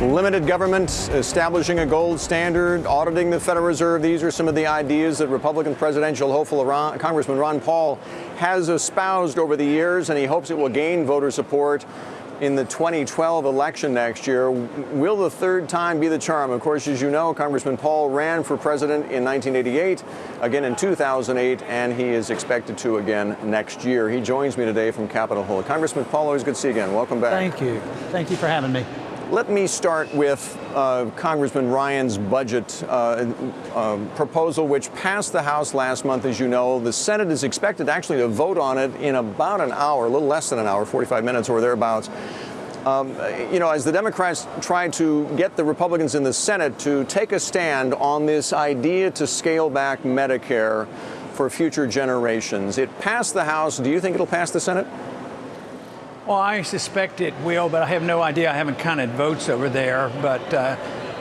Limited government, establishing a gold standard, auditing the Federal Reserve. These are some of the ideas that Republican presidential hopeful Congressman Ron Paul has espoused over the years, and he hopes it will gain voter support in the 2012 election next year. Will the third time be the charm? Of course, as you know, Congressman Paul ran for president in 1988, again in 2008, and he is expected to again next year. He joins me today from Capitol Hill. Congressman Paul, always good to see you again. Welcome back. Thank you. Thank you for having me. Let me start with Congressman Ryan's budget proposal, which passed the House last month, as you know. The Senate is expected actually to vote on it in about an hour, a little less than an hour, 45 minutes or thereabouts. You know, as the Democrats try to get the Republicans in the Senate to take a stand on this idea to scale back Medicare for future generations. It passed the House. Do you think it'll pass the Senate? Well, I suspect it will, but I have no idea. I haven't counted votes over there. But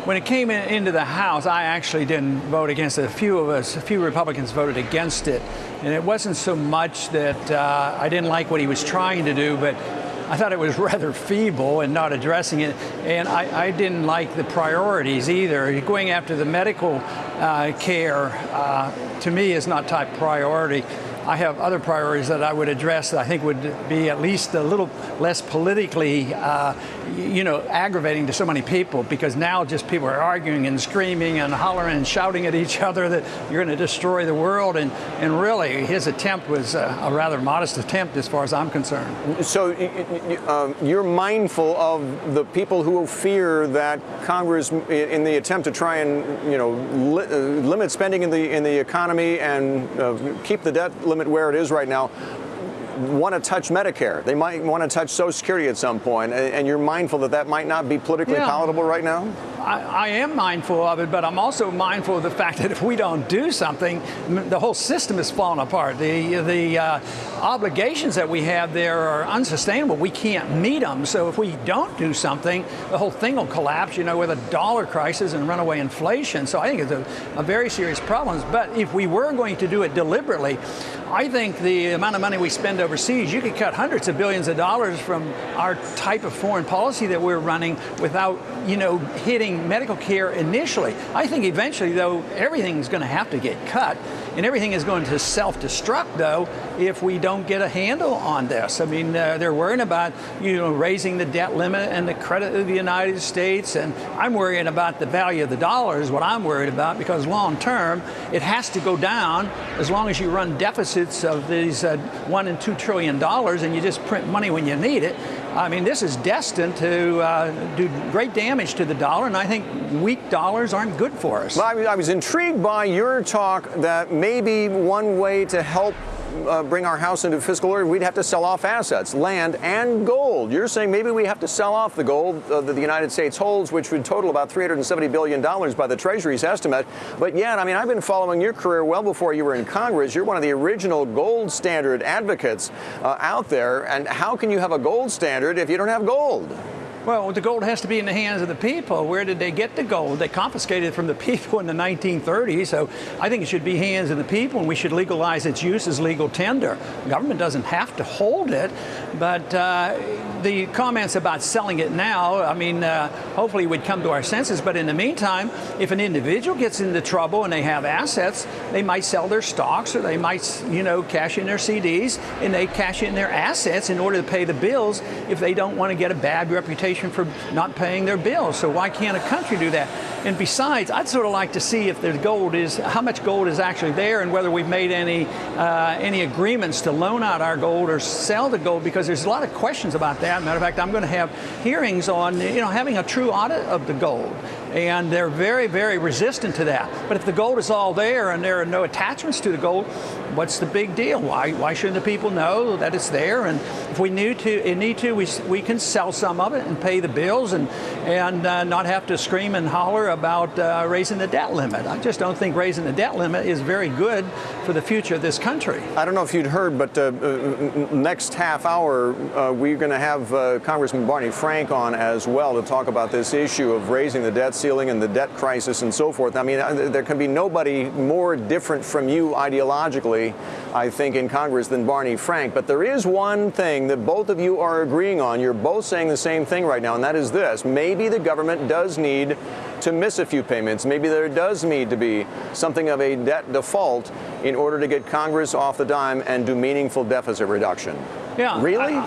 when it came into the House, I actually didn't vote against it. A few Republicans voted against it. And it wasn't so much that I didn't like what he was trying to do, but I thought it was rather feeble and not addressing it. And I didn't like the priorities either. Going after the medical care, to me, is not top priority. I have other priorities that I would address that I think would be at least a little less politically, aggravating to so many people, because now just people are arguing and screaming and hollering and shouting at each other that you're going to destroy the world. And really, his attempt was a rather modest attempt as far as I'm concerned. So you're mindful of the people who fear that Congress, in the attempt to try and, limit spending in the economy and keep the debt limit where it is right now, want to touch Medicare. They might want to touch Social Security at some point, and you're mindful that that might not be politically palatable right now? I am mindful of it, but I'm also mindful of the fact that if we don't do something, the whole system is falling apart. The obligations that we have there are unsustainable. We can't meet them. So if we don't do something, the whole thing will collapse, with a dollar crisis and runaway inflation. So I think it's a very serious problem. But if we were going to do it deliberately, I think the amount of money we spend overseas, you could cut hundreds of billions of dollars from our type of foreign policy that we're running without, hitting medical care initially. I think eventually, though, everything's going to have to get cut, and everything is going to self-destruct, though, if we don't get a handle on this. I mean, they're worrying about, raising the debt limit and the credit of the United States, and I'm worrying about the value of the dollar is what I'm worried about, because long term, it has to go down as long as you run deficits of these $1 and $2 trillion, and you just print money when you need it. I mean, this is destined to do great damage to the dollar, and I think weak dollars aren't good for us. Well, I was intrigued by your talk that maybe one way to help bring our house into fiscal order, we'd have to sell off assets, land and gold. You're saying maybe we have to sell off the gold that the United States holds, which would total about $370 billion by the Treasury's estimate. But yet, I mean, I've been following your career well before you were in Congress. You're one of the original gold standard advocates out there. And how can you have a gold standard if you don't have gold? Well, the gold has to be in the hands of the people. Where did they get the gold? They confiscated it from the people in the 1930s. So I think it should be hands of the people, and we should legalize its use as legal tender. The government doesn't have to hold it, but the comments about selling it now, I mean, hopefully we'd come to our senses. But in the meantime, if an individual gets into trouble and they have assets, they might sell their stocks, or they might, cash in their CDs, and they cash in their assets in order to pay the bills if they don't want to get a bad reputation for not paying their bills. So why can't a country do that? And besides, I'd sort of like to see if the gold is, how much gold is actually there, and whether we've made any agreements to loan out our gold or sell the gold, because there's a lot of questions about that. Matter of fact, I'm going to have hearings on, having a true audit of the gold. And they're very, very resistant to that. But if the gold is all there and there are no attachments to the gold, what's the big deal? Why shouldn't the people know that it's there? And if we need to, we can sell some of it and pay the bills and not have to scream and holler about raising the debt limit. I just don't think raising the debt limit is very good for the future of this country. I don't know if you'd heard, but next half hour, we're going to have Congressman Barney Frank on as well to talk about this issue of raising the debt ceiling and the debt crisis and so forth. I mean, there can be nobody more different from you ideologically, I think, in Congress than Barney Frank. But there is one thing that both of you are agreeing on. You're both saying the same thing right now, and that is this. Maybe the government does need to miss a few payments. Maybe there does need to be something of a debt default in order to get Congress off the dime and do meaningful deficit reduction. Yeah. Really?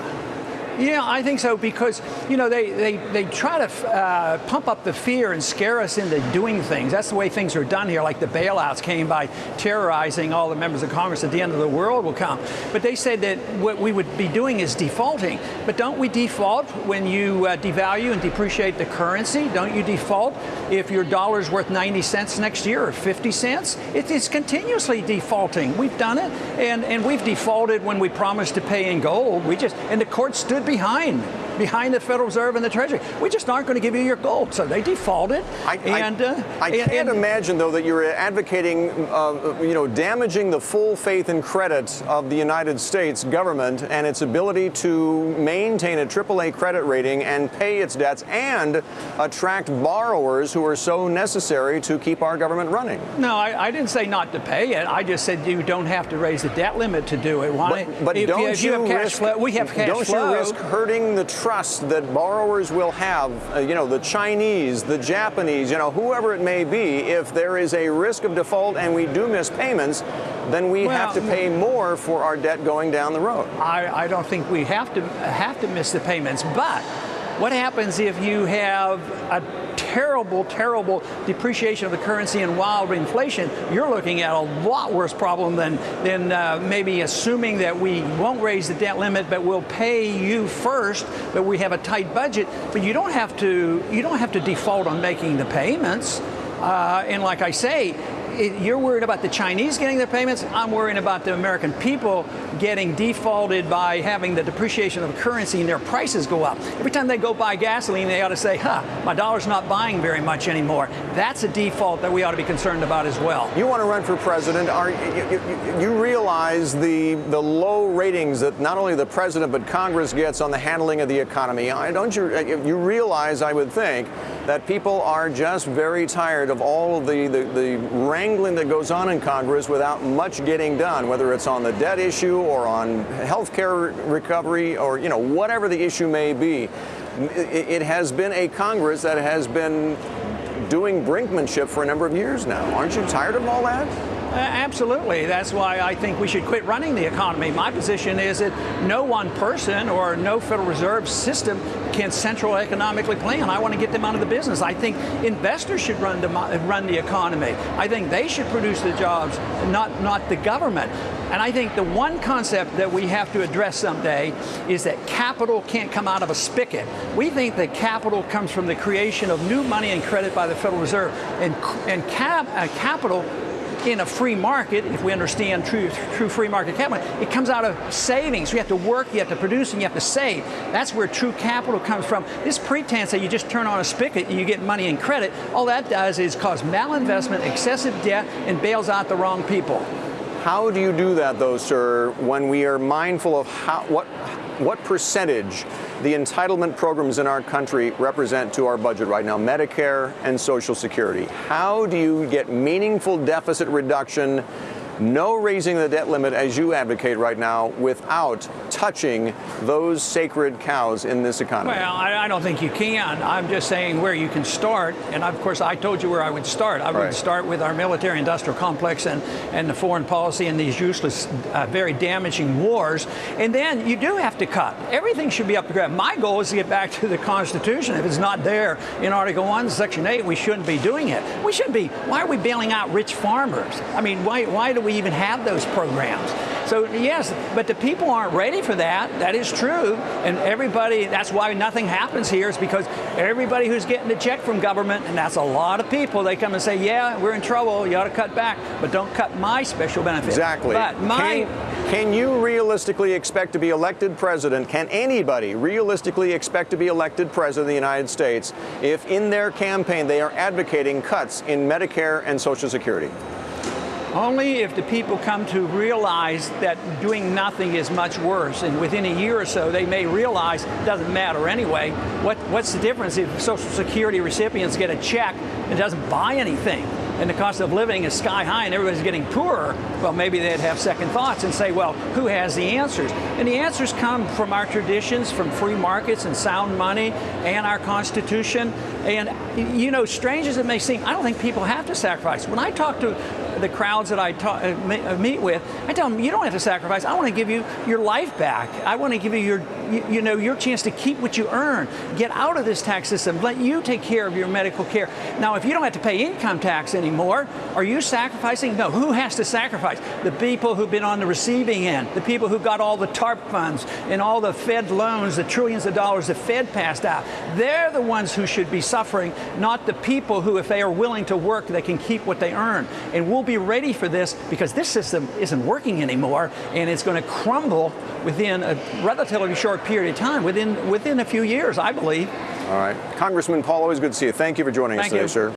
Yeah, I think so, because, you know, they try to pump up the fear and scare us into doing things. That's the way things are done here, like the bailouts came by terrorizing all the members of Congress at the end of the world will come. But they said that what we would be doing is defaulting. But don't we default when you devalue and depreciate the currency? Don't you default if your dollar's worth 90 cents next year or 50 cents? It's continuously defaulting. We've done it, and we've defaulted when we promised to pay in gold. And the court stood behind the Federal Reserve and the Treasury. We just aren't going to give you your gold. So they defaulted. I can't imagine, though, that you're advocating, damaging the full faith and credit of the United States government and its ability to maintain a AAA credit rating and pay its debts and attract borrowers who are so necessary to keep our government running. No, I didn't say not to pay it. I just said you don't have to raise the debt limit to do it. But don't you risk hurting the trust that borrowers will have, the Chinese, the Japanese, whoever it may be? If there is a risk of default and we do miss payments, then we have to pay more for our debt going down the road. I don't think we have to miss the payments. But what happens if you have a terrible depreciation of the currency and wild inflation? You're looking at a lot worse problem than maybe assuming that we won't raise the debt limit, but we'll pay you first, but we have a tight budget. But you don't have to default on making the payments. And like I say, you're worried about the Chinese getting their payments. I'm worried about the American people getting defaulted by having the depreciation of the currency and their prices go up. Every time they go buy gasoline, they ought to say, my dollar's not buying very much anymore. That's a default that we ought to be concerned about as well. You want to run for president. You realize the low ratings that not only the president but Congress gets on the handling of the economy. Don't you realize, I would think, that people are just very tired of all of the wrangling that goes on in Congress without much getting done, whether it's on the debt issue or on health care recovery or whatever the issue may be. It has been a Congress that has been doing brinkmanship for a number of years now. Aren't you tired of all that? Absolutely. That's why I think we should quit running the economy. My position is that no one person or no Federal Reserve system can central economically plan. I want to get them out of the business. I think investors should run the economy. I think they should produce the jobs, not the government. And I think the one concept that we have to address someday is that capital can't come out of a spigot. We think that capital comes from the creation of new money and credit by the Federal Reserve. And capital in a free market, if we understand true free market capital, it comes out of savings. You have to work, you have to produce, and you have to save. That's where true capital comes from. This pretense that you just turn on a spigot and you get money and credit, all that does is cause malinvestment, excessive debt, and bails out the wrong people. How do you do that, though, sir, when we are mindful of what percentage the entitlement programs in our country represent to our budget right now, Medicare and Social Security? How do you get meaningful deficit reduction, no raising the debt limit as you advocate right now, without touching those sacred cows in this economy? Well, I don't think you can. I'm just saying where you can start. And of course, I told you where I would start. I would start with our military-industrial complex and the foreign policy and these useless, very damaging wars. And then you do have to cut. Everything should be up to grab. My goal is to get back to the Constitution. If it's not there in Article 1, Section 8, we shouldn't be doing it. We should be. Why are we bailing out rich farmers? I mean, why do we even have those programs? So yes, but the people aren't ready for that. That is true. And everybody, that's why nothing happens here, is because everybody who's getting a check from government, and that's a lot of people, they come and say, yeah, we're in trouble, you ought to cut back, but don't cut my special benefit. Exactly. But can you realistically expect to be elected president? Can anybody realistically expect to be elected president of the United States if in their campaign they are advocating cuts in Medicare and Social Security? Only if the people come to realize that doing nothing is much worse, and within a year or so they may realize it doesn't matter anyway. What's the difference if Social Security recipients get a check and doesn't buy anything, and the cost of living is sky high and everybody's getting poorer? Well, maybe they'd have second thoughts and say, well, who has the answers? And the answers come from our traditions, from free markets and sound money and our Constitution. And, you know, strange as it may seem, I don't think people have to sacrifice. When I talk to the crowds that I meet with, I tell them, you don't have to sacrifice. I want to give you your life back. I want to give you your chance to keep what you earn. Get out of this tax system. Let you take care of your medical care. Now, if you don't have to pay income tax anymore, are you sacrificing? No. Who has to sacrifice? The people who've been on the receiving end, the people who got all the TARP funds and all the Fed loans, the trillions of dollars the Fed passed out. They're the ones who should be suffering, not the people who, if they are willing to work, they can keep what they earn. And we'll be ready for this, because this system isn't working anymore, and it's going to crumble within a relatively short period of time, within a few years, I believe. All right. Congressman Paul, always good to see you. Thank you for joining us today, sir.